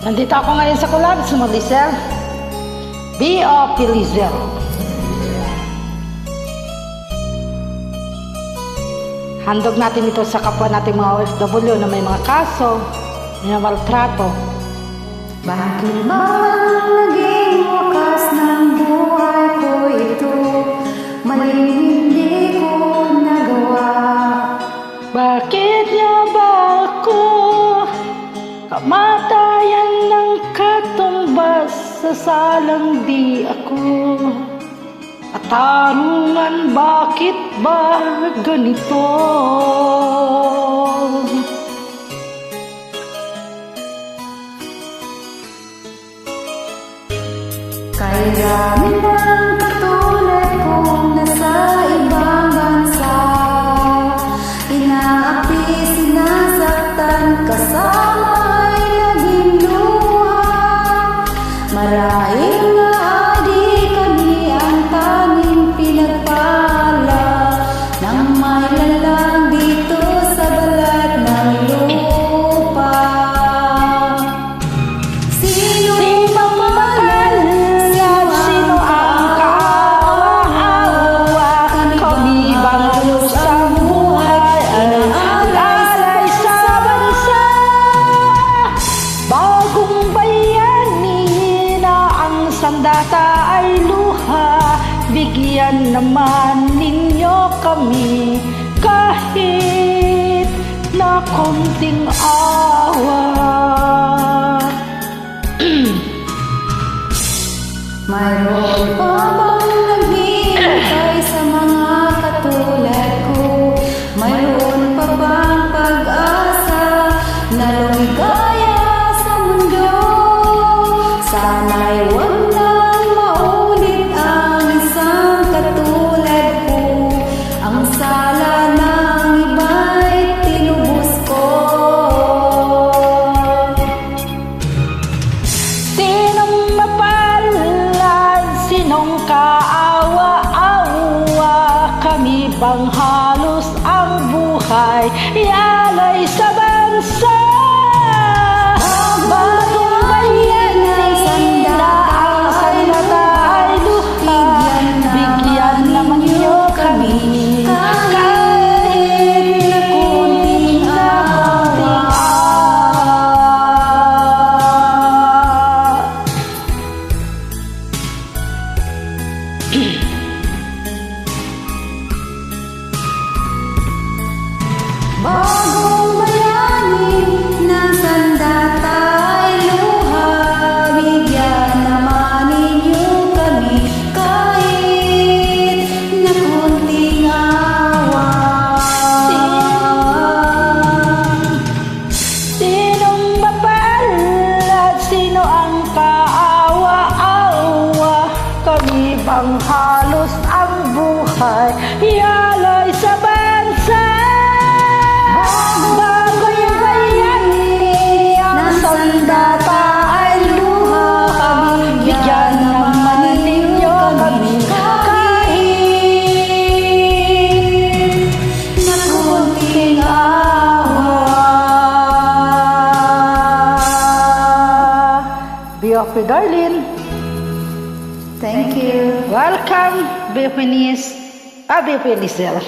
Nandito ako ngayon sa collab sa Lizel. B.O.P. Lizel. Handog natin ito sa kapwa nating mga OFW na may mga kaso, may maltrato. Bakit ba naging wakas ng buhay ko ito? Maling hindi ko nagawa. Bakit niya ba ako kamatayan ng katumbas sa salang di ako? Katarungan, bakit ba ganito? Kaya ng katulad kong nasa ibang bansa, inaapi, sinasaktan, kasama ay naging luha. Marahil nga di kami ang tanging pinagpala ng may lalang dito sa balat ng lupa. Sino ba mahal? Sino ang kaawa-awa? Kami bang lusang buhay ay alalay sa bansa? Bagong bayani na ang sandata ay luha. Bigyan naman ninyo kami kahit na konting awa. Mayroon pa bang naghihintay sa mga katulad ko? Mayroon pa bang pag-asa na lumigaya sa mundo? Sana'y huwag nang maulit ang isang katulad ko. Ang sala ng iba'y tinubos ko. Sinong mapalad, sinong kaawa-awa? Kami bang halos ang buhay ialay sa bansa? Bagong bayani na ang sandata ay luha. Bigyan naman niyo kami kahit na kunting awa. Bagong bayani ng sandata ay luha. Bigyan naman ninyo kami kahit na kunting awa. Sinong mapalad, sino ang kaawa-awa? Kami bang halos ang buhay ialay sa bansa? Bagong bayani ang sandata ay luha. Bigyan naman ninyo kami kahit Na kunting awa. B.O.P. Darlene. Thank you. Welcome, B.O.P. Lizel.